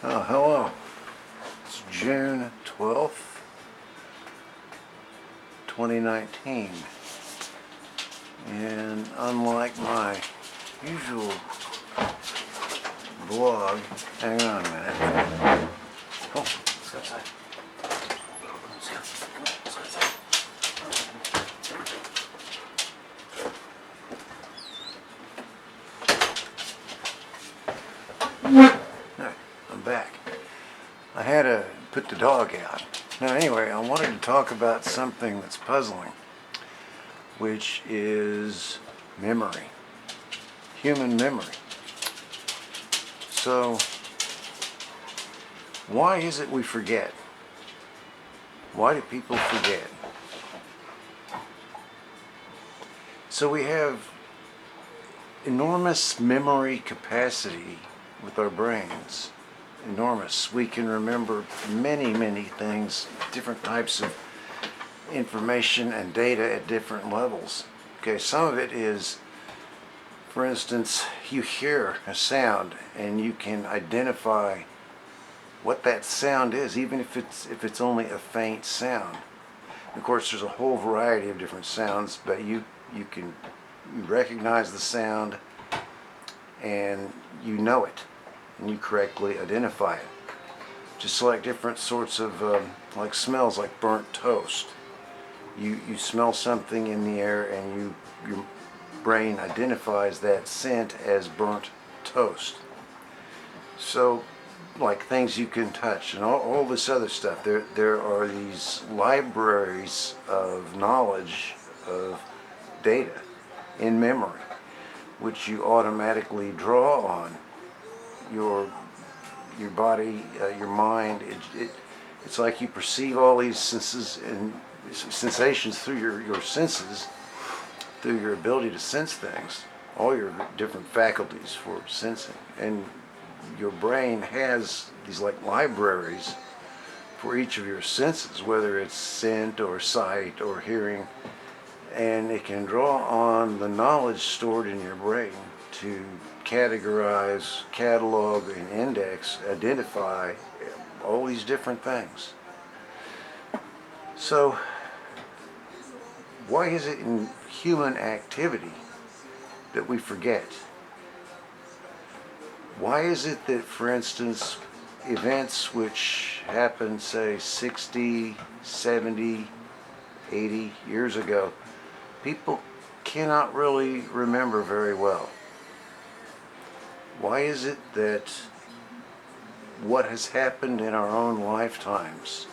Oh, hello. It's June 12th, 2019. And unlike my usual blog, hang on a minute. Oh, let's go outside. Let's go. Come on, let's go outside. Alright, I'm back. I had to put the dog out. Now anyway, I wanted to talk about something that's puzzling, which is memory, human memory. So, why is it we forget? Why do people forget? So we have enormous memory capacity with our brains. Enormous. We can remember many things, different types of information and data at different levels. Okay, some of it is, for instance, you hear a sound and you can identify what that sound is, even if it's only a faint sound. Of course, there's a whole variety of different sounds, but you recognize the sound and you know it and you correctly identify it. Just like different sorts of like smells, like burnt toast. You smell something in the air and your brain identifies that scent as burnt toast. So, like things you can touch and all this other stuff. There are these libraries of knowledge, of data in memory, which you automatically draw on. Your body, your mind. It's like you perceive all these senses and sensations through your senses, through your ability to sense things, all your different faculties for sensing. And your brain has these like libraries for each of your senses, whether it's scent or sight or hearing, and it can draw on the knowledge stored in your brain to categorize, catalog, and index, identify all these different things. So, why is it in human activity that we forget? Why is it that, for instance, events which happened, say, 60, 70, 80 years ago, people cannot really remember very well? Why is it that what has happened in our own lifetimes,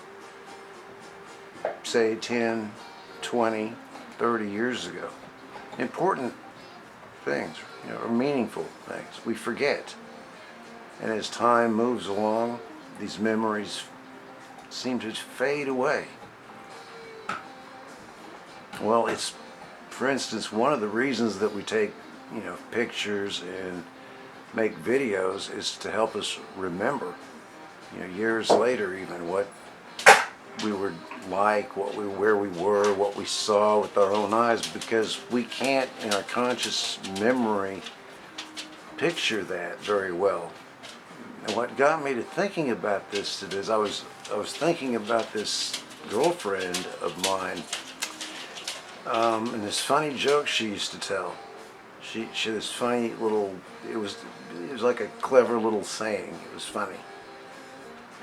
say 10, 20, 30 years ago, important things, or meaningful things, we forget? And as time moves along, these memories seem to fade away. Well, it's, for instance, one of the reasons that we take, pictures and make videos is to help us remember, years later even, what we were like, where we were, what we saw with our own eyes, because we can't, in our conscious memory, picture that very well. And what got me to thinking about this today is I was thinking about this girlfriend of mine, and this funny joke she used to tell. She had this funny little, it was like a clever little saying. It was funny.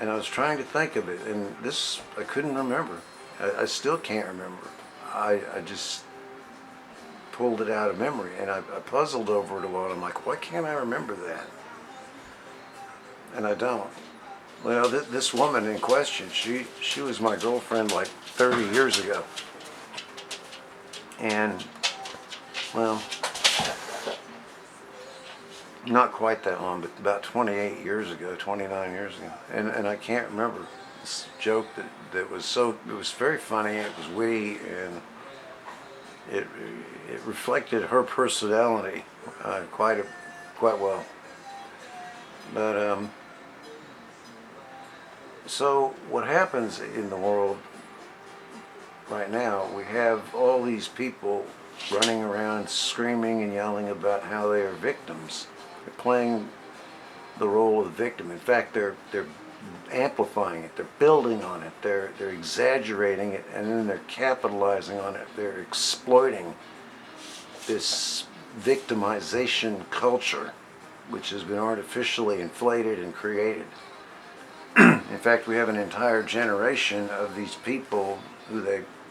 And I was trying to think of it, and this, I couldn't remember. I still can't remember. I just pulled it out of memory, and I puzzled over it a lot. I'm like, why can't I remember that? And I don't. Well, this woman in question, she was my girlfriend like 30 years ago. And, well, not quite that long, but about 28 years ago, 29 years ago. And I can't remember this joke that was it was very funny, it was witty, and it reflected her personality quite well. But, so what happens in the world right now, we have all these people running around screaming and yelling about how they are victims. They're playing the role of the victim. In fact, they're amplifying it, they're building on it, they're exaggerating it, and then they're capitalizing on it. They're exploiting this victimization culture, which has been artificially inflated and created. In fact, we have an entire generation of these people who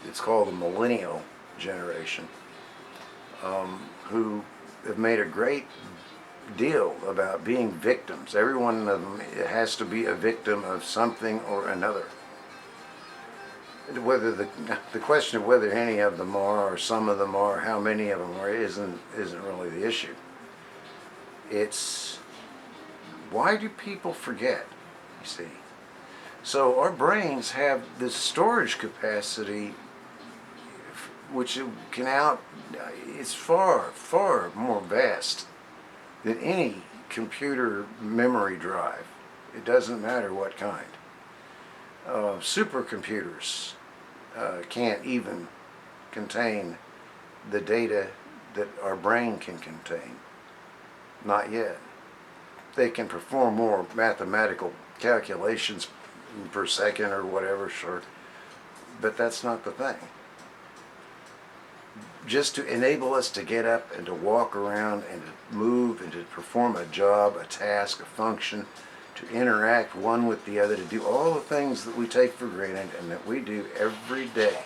it's called the millennial generation, who have made a great deal about being victims. Every one of them has to be a victim of something or another. Whether the question of whether any of them are, or some of them are, how many of them are, isn't really the issue. It's why do people forget? You see. So our brains have this storage capacity, which it's far, far more vast than any computer memory drive. It doesn't matter what kind. Supercomputers can't even contain the data that our brain can contain. Not yet. They can perform more mathematical calculations per second or whatever, sure, but that's not the thing. Just to enable us to get up and to walk around and to move and to perform a job, a task, a function, to interact one with the other, to do all the things that we take for granted and that we do every day,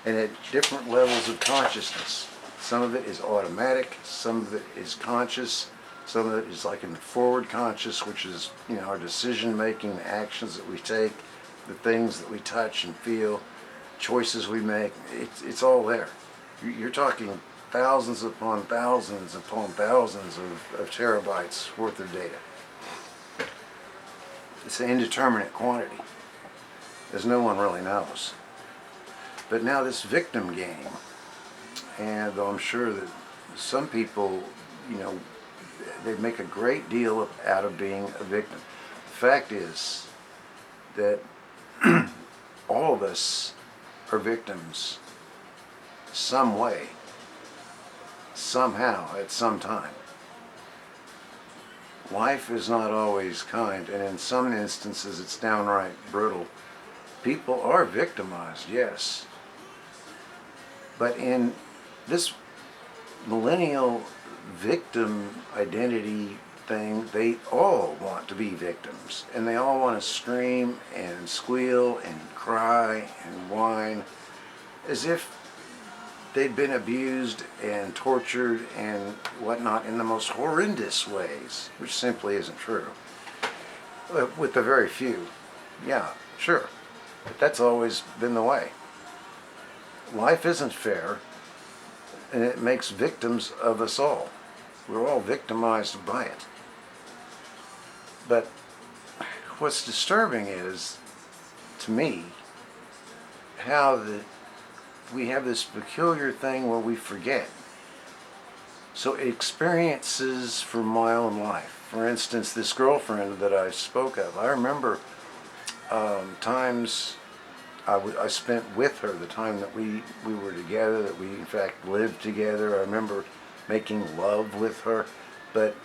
and at different levels of consciousness. Some of it is automatic, some of it is conscious, some of it is like in the forward conscious, which is, our decision making, the actions that we take, the things that we touch and feel, choices we make. It's all there. You're talking thousands upon thousands upon thousands of terabytes worth of data. It's an indeterminate quantity, as no one really knows. But now this victim game, and I'm sure that some people, they make a great deal out of being a victim. The fact is that all of us are victims some way, somehow, at some time. Life is not always kind, and in some instances it's downright brutal. People are victimized, yes. But in this millennial victim identity thing, they all want to be victims, and they all want to scream and squeal and cry and whine as if they'd been abused and tortured and whatnot in the most horrendous ways, which simply isn't true. With the very few, yeah, sure, but that's always been the way. Life isn't fair, and it makes victims of us all. We're all victimized by it. But what's disturbing is, to me, how we have this peculiar thing where we forget. So experiences from my own life. For instance, this girlfriend that I spoke of, I remember times I spent with her, the time that we were together, that we in fact lived together. I remember making love with her, but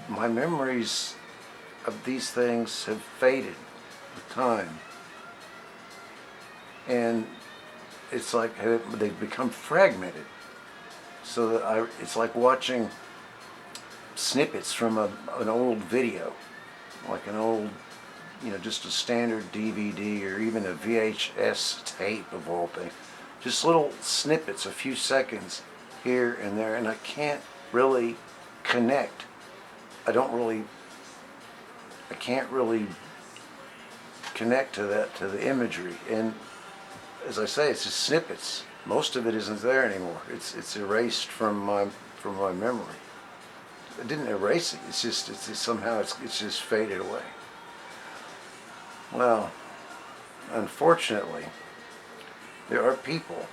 my memories of these things have faded with time. And it's like they've become fragmented. So that it's like watching snippets from an old video, like an old, just a standard DVD or even a VHS tape of all things. Just little snippets, a few seconds here and there, and I can't really connect. I can't really connect to the imagery. And as I say, it's just snippets. Most of it isn't there anymore. It's erased from my memory. I didn't erase it. It's just somehow it's just faded away. Well, unfortunately, there are people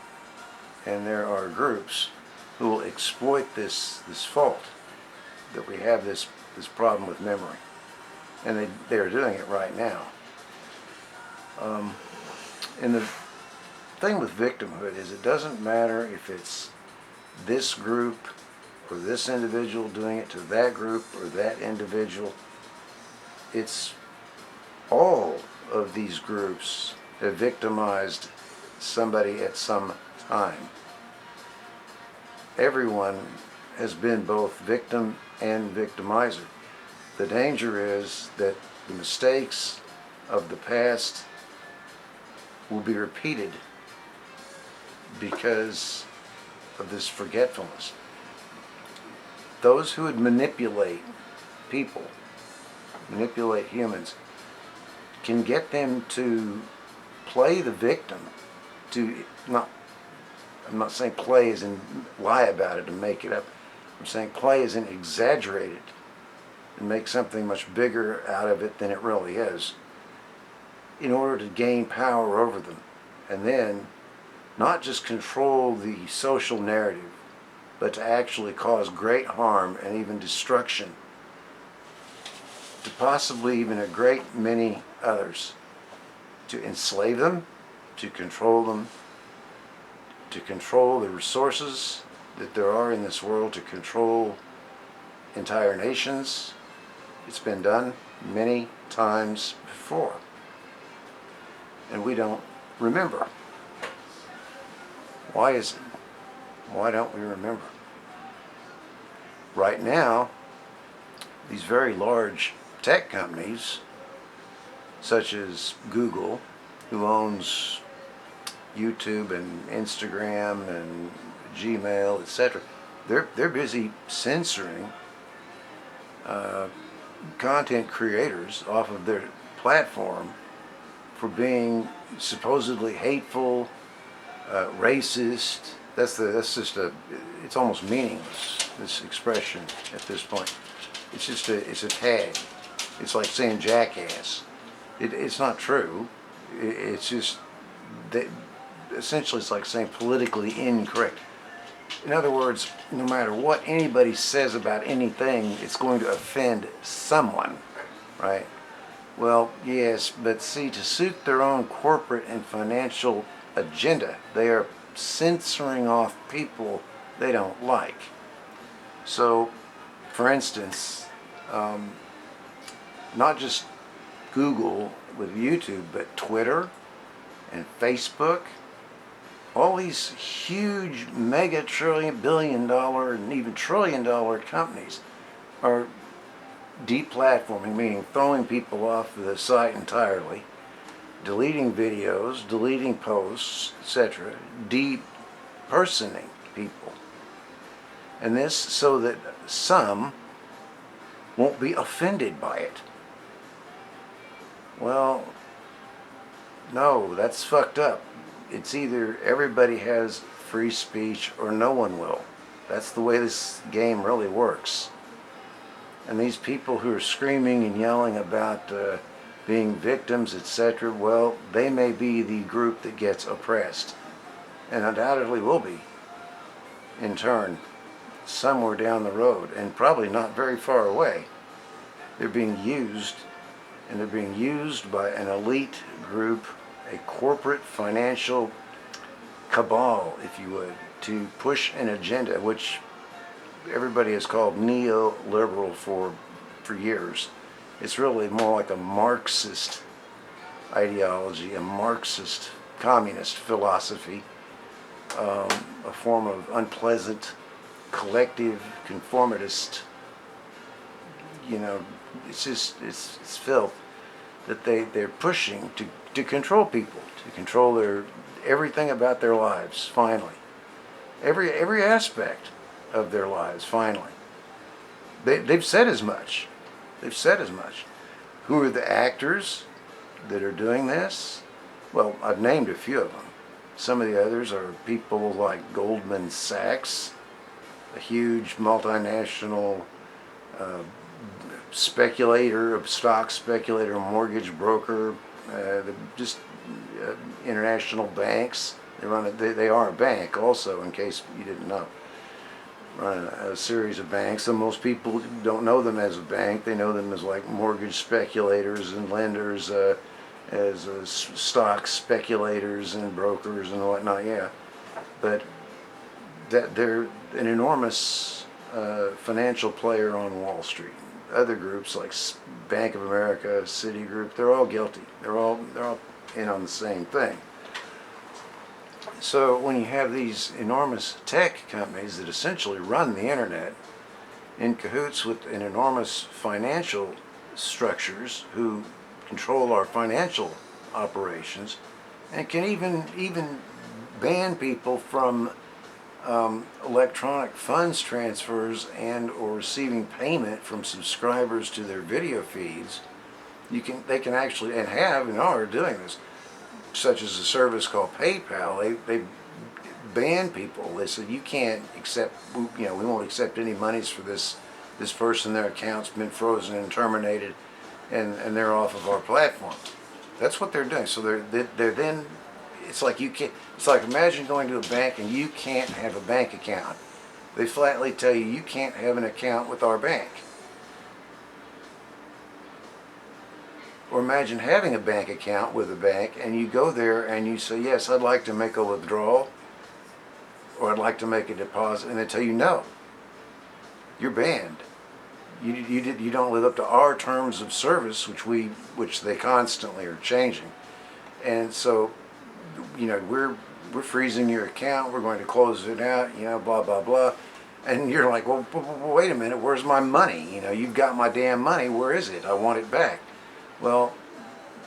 and there are groups who will exploit this fault that we have this problem with memory, and they are doing it right now. And the thing with victimhood is it doesn't matter if it's this group or this individual doing it to that group or that individual. It's all of these groups have victimized somebody at some time. Everyone has been both victim and victimizer. The danger is that the mistakes of the past will be repeated because of this forgetfulness. Those who would manipulate people, manipulate humans, can get them to play the victim, I'm not saying play as in lie about it and make it up. I'm saying play as in exaggerate it and make something much bigger out of it than it really is, in order to gain power over them. And then not just control the social narrative, but to actually cause great harm and even destruction to possibly even a great many others, to enslave them, to control them, to control the resources that there are in this world, to control entire nations. It's been done many times before, and we don't remember. Why is it? Why don't we remember? Right now, these very large tech companies, such as Google, who owns YouTube and Instagram and Gmail, etc., they're busy censoring content creators off of their platform for being supposedly hateful, racist. It's almost meaningless, this expression at this point. It's a tag. It's like saying jackass. It's not true. It's just, essentially it's like saying politically incorrect. In other words, no matter what anybody says about anything, it's going to offend someone, right? Well, yes, but see, to suit their own corporate and financial agenda, they are censoring off people they don't like. So, for instance, not just Google with YouTube, but Twitter and Facebook, all these huge mega billion-dollar and even trillion-dollar companies are deplatforming, meaning throwing people off the site entirely, deleting videos, deleting posts, etc., depersoning people. And this so that some won't be offended by it. Well, no, that's fucked up. It's either everybody has free speech or no one will. That's the way this game really works. And these people who are screaming and yelling about being victims, etc., well, they may be the group that gets oppressed, and undoubtedly will be, in turn, somewhere down the road, and probably not very far away. They're being used, and they're being used by an elite group, a corporate financial cabal, if you would, to push an agenda, which everybody has called neoliberal for years. It's really more like a Marxist ideology, a Marxist communist philosophy, a form of unpleasant, collective, conformitist, it's filth that they're pushing to control people, to control everything about their lives, finally. Every aspect of their lives, finally. They've said as much. They've said as much. Who are the actors that are doing this? Well, I've named a few of them. Some of the others are people like Goldman Sachs, a huge multinational stock speculator, mortgage broker, international banks. They are a bank also, in case you didn't know. Run a series of banks, and most people don't know them as a bank. They know them as like mortgage speculators and lenders, as stock speculators and brokers and whatnot. Yeah, but that they're an enormous financial player on Wall Street. Other groups like Bank of America, Citigroup, they're all guilty. They're all in on the same thing. So when you have these enormous tech companies that essentially run the internet in cahoots with an enormous financial structures who control our financial operations and can even ban people from electronic funds transfers and or receiving payment from subscribers to their video feeds, they can actually, and have and are doing this, such as a service called PayPal. They ban people. They said you can't accept, we won't accept any monies for this person. Their account's been frozen and terminated, and they're off of our platform. That's what they're doing. So they're then, it's like you can't. It's like imagine going to a bank and you can't have a bank account. They flatly tell you you can't have an account with our bank. Or imagine having a bank account with a bank and you go there and you say, yes, I'd like to make a withdrawal or I'd like to make a deposit, and they tell you no. You're banned. You don't live up to our terms of service, which they constantly are changing. And so, we're freezing your account, we're going to close it out, blah, blah, blah. And you're like, well, wait a minute, where's my money? You've got my damn money, where is it? I want it back. Well,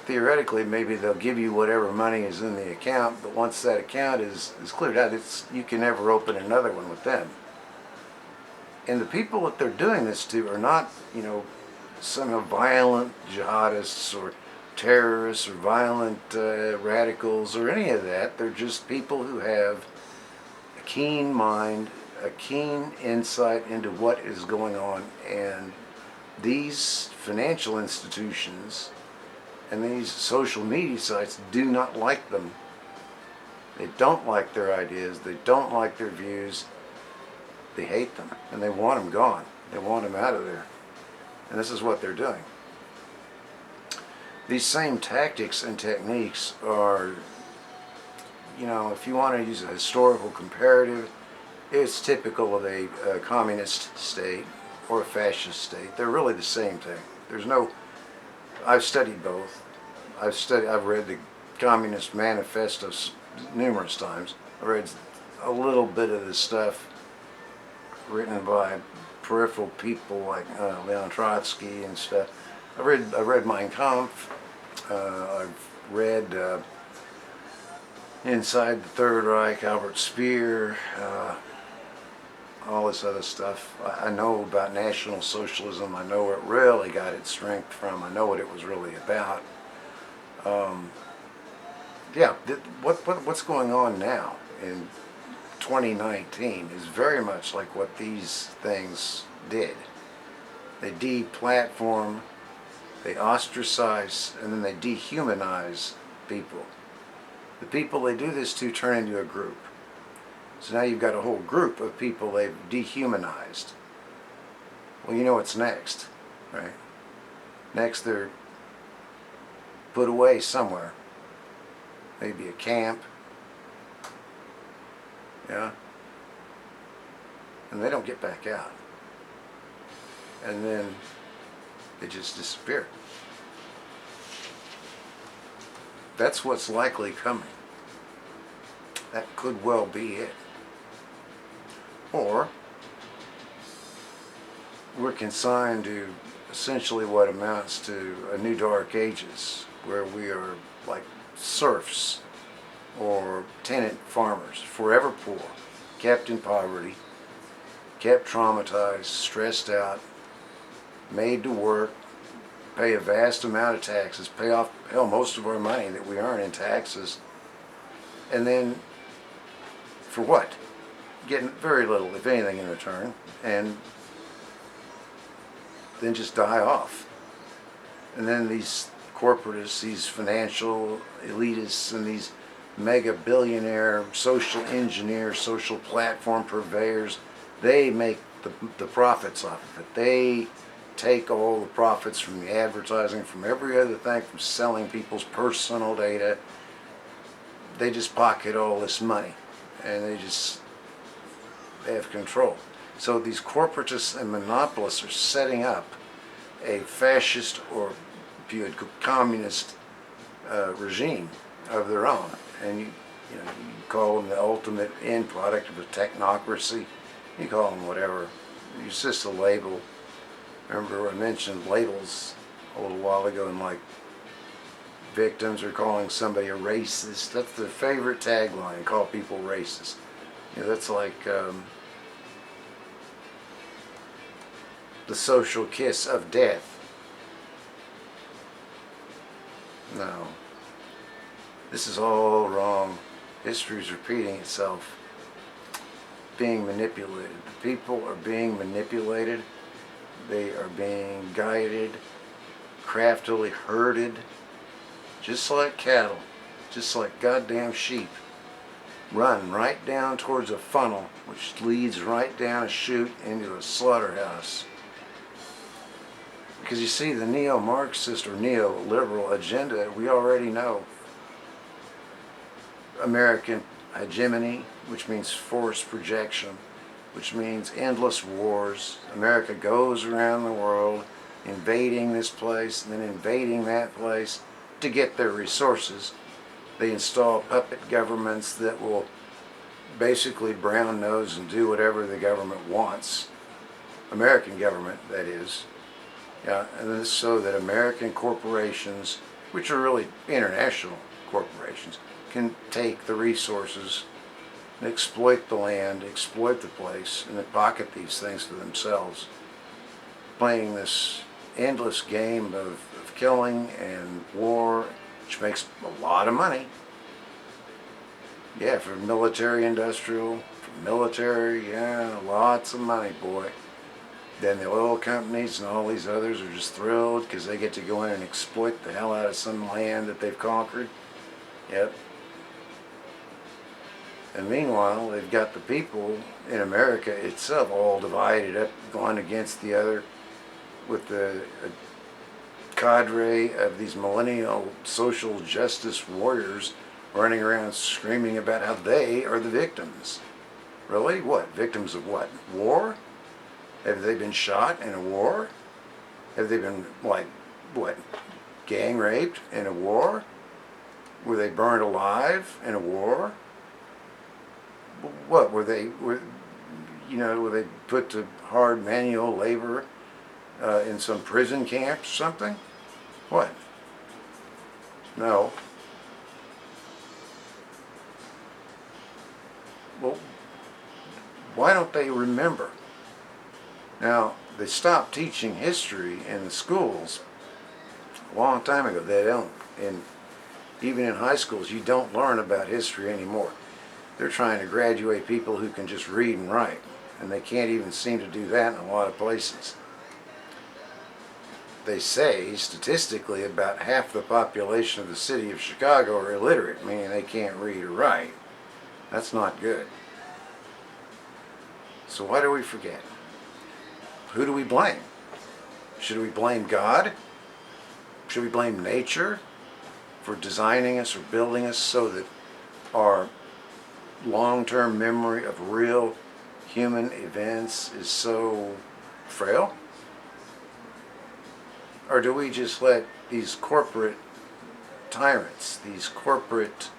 theoretically, maybe they'll give you whatever money is in the account, but once that account is cleared out, you can never open another one with them. And the people that they're doing this to are not, some violent jihadists or terrorists or violent radicals or any of that. They're just people who have a keen mind, a keen insight into what is going on, and these financial institutions and these social media sites do not like them. They don't like their ideas, they don't like their views, they hate them, and they want them gone. They want them out of there. And this is what they're doing. These same tactics and techniques are, if you want to use a historical comparative, it's typical of a communist state or a fascist state. They're really the same thing. I've studied both. I've read the Communist Manifestos numerous times. I read a little bit of the stuff written by peripheral people like Leon Trotsky and stuff. I read Mein Kampf. I've read Inside the Third Reich, Albert Speer, all this other stuff. I know about National Socialism. I know where it really got its strength from. I know what it was really about. What's going on now in 2019 is very much like what these things did. They deplatform, they ostracize, and then they dehumanize people. The people they do this to turn into a group. So now you've got a whole group of people they've dehumanized. Well, you know what's next, right? Next they're put away somewhere. Maybe a camp. Yeah? And they don't get back out. And then they just disappear. That's what's likely coming. That could well be it. Or we're consigned to essentially what amounts to a new dark ages, where we are like serfs or tenant farmers, forever poor, kept in poverty, kept traumatized, stressed out, made to work, pay a vast amount of taxes, pay off most of our money that we earn in taxes, and then for what? Getting very little, if anything, in return, and then just die off. And then these corporatists, these financial elitists, and these mega billionaire social engineers, social platform purveyors, they make the profits off of it. They take all the profits from the advertising, from every other thing, from selling people's personal data. They just pocket all this money, and they have control. So these corporatists and monopolists are setting up a fascist, or if you would, communist regime of their own. And you call them the ultimate end product of a technocracy. You call them whatever. It's just a label. Remember I mentioned labels a little while ago, and like victims are calling somebody a racist. That's their favorite tagline, call people racist. That's like the social kiss of death. No. This is all wrong. History is repeating itself. Being manipulated. The people are being manipulated. They are being guided, craftily herded, just like cattle, just like goddamn sheep. Run right down towards a funnel, which leads right down a chute into a slaughterhouse. Because you see, the neo-Marxist or neoliberal agenda, we already know. American hegemony, which means forced projection, which means endless wars. America goes around the world invading this place and then invading that place to get their resources. They install puppet governments that will basically brown nose and do whatever the government wants. American government, that is. Yeah, and this is so that American corporations, which are really international corporations, can take the resources and exploit the land, exploit the place, and then pocket these things for themselves. Playing this endless game of killing and war, which makes a lot of money. Yeah, for military industrial, for military, yeah, lots of money, boy. Then the oil companies and all these others are just thrilled because they get to go in and exploit the hell out of some land that they've conquered. Yep. And meanwhile, they've got the people in America itself all divided up, one against the other, with the cadre of these millennial social justice warriors running around screaming about how they are the victims. Really? What? Victims of what? War? Have they been shot in a war? Have they been, like, what, gang raped in a war? Were they burned alive in a war? What, were they put to hard manual labor in some prison camp or something? What? No. Well, why don't they remember? Now, they stopped teaching history in the schools a long time ago. They don't. And even in high schools, you don't learn about history anymore. They're trying to graduate people who can just read and write, and they can't even seem to do that in a lot of places. They say, statistically, about half the population of the city of Chicago are illiterate, meaning they can't read or write. That's not good. So why do we forget? Who do we blame? Should we blame God? Should we blame nature for designing us or building us so that our long-term memory of real human events is so frail? Or do we just let these corporate tyrants, these corporate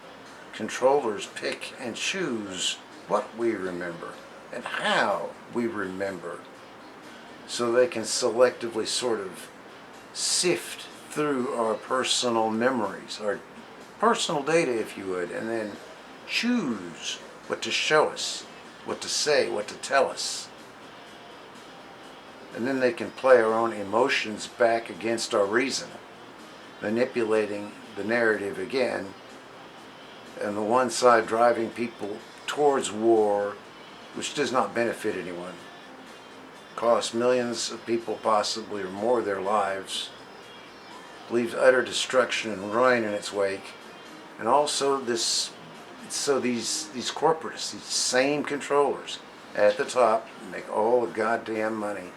controllers pick and choose what we remember and how we remember, so they can selectively sort of sift through our personal memories, our personal data, if you would, and then choose what to show us, what to say, what to tell us. And then they can play our own emotions back against our reason, manipulating the narrative again, and the one side driving people towards war, which does not benefit anyone. Costs millions of people, possibly, or more, their lives, leaves utter destruction and ruin in its wake, and also these corporatists, these same controllers at the top, make all the goddamn money.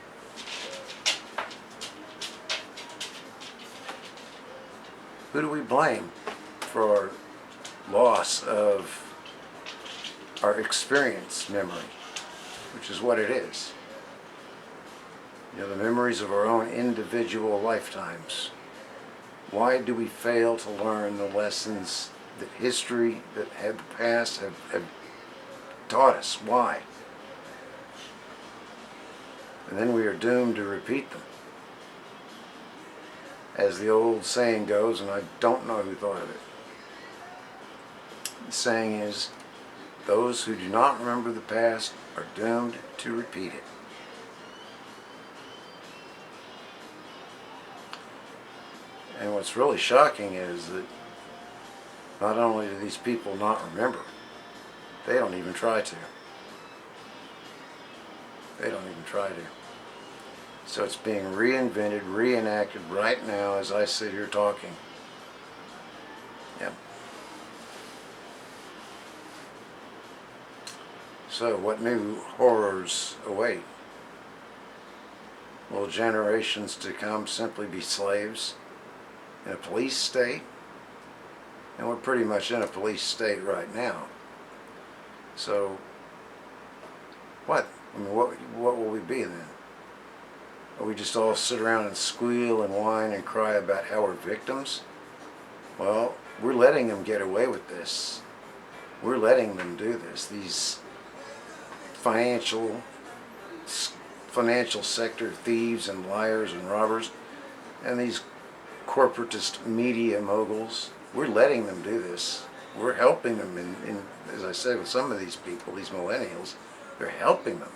Who do we blame for our loss of our experience memory, which is what it is. You know, the memories of our own individual lifetimes. Why do we fail to learn the lessons that history, that have the past, have taught us? Why? And then we are doomed to repeat them. As the old saying goes, and I don't know who thought of it, the saying is, those who do not remember the past are doomed to repeat it. And what's really shocking is that not only do these people not remember, they don't even try to. They don't even try to. So it's being reinvented, reenacted right now as I sit here talking. Yep. So what new horrors await? Will generations to come simply be slaves in a police state? And we're pretty much in a police state right now. So what? I mean, what will we be then? Will we just all sit around and squeal and whine and cry about how we're victims? Well, we're letting them get away with this. We're letting them do this. These financial sector thieves and liars and robbers, and these corporatist media moguls, we're letting them do this. We're helping them in, as I said, with some of these people, these millennials, they're helping them.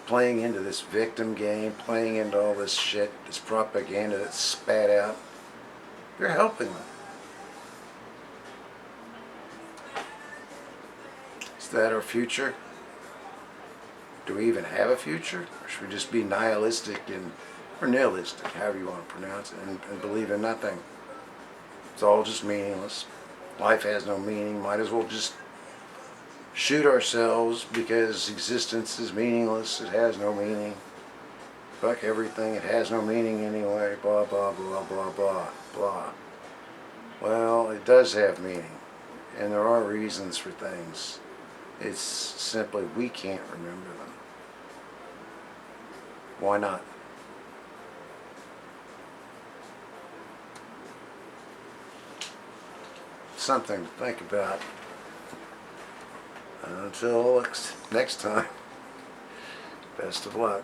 Playing into this victim game, playing into all this shit, this propaganda that's spat out. They're helping them. Is that our future? Do we even have a future? Or should we just be nihilistic or nihilistic, however you want to pronounce it, and believe in nothing? It's all just meaningless. Life has no meaning. Might as well just shoot ourselves because existence is meaningless. It has no meaning. Fuck everything. It has no meaning anyway. Blah, blah, blah, blah, blah, blah. Well, it does have meaning. And there are reasons for things. It's simply we can't remember them. Why not? Something to think about. Until next time, best of luck.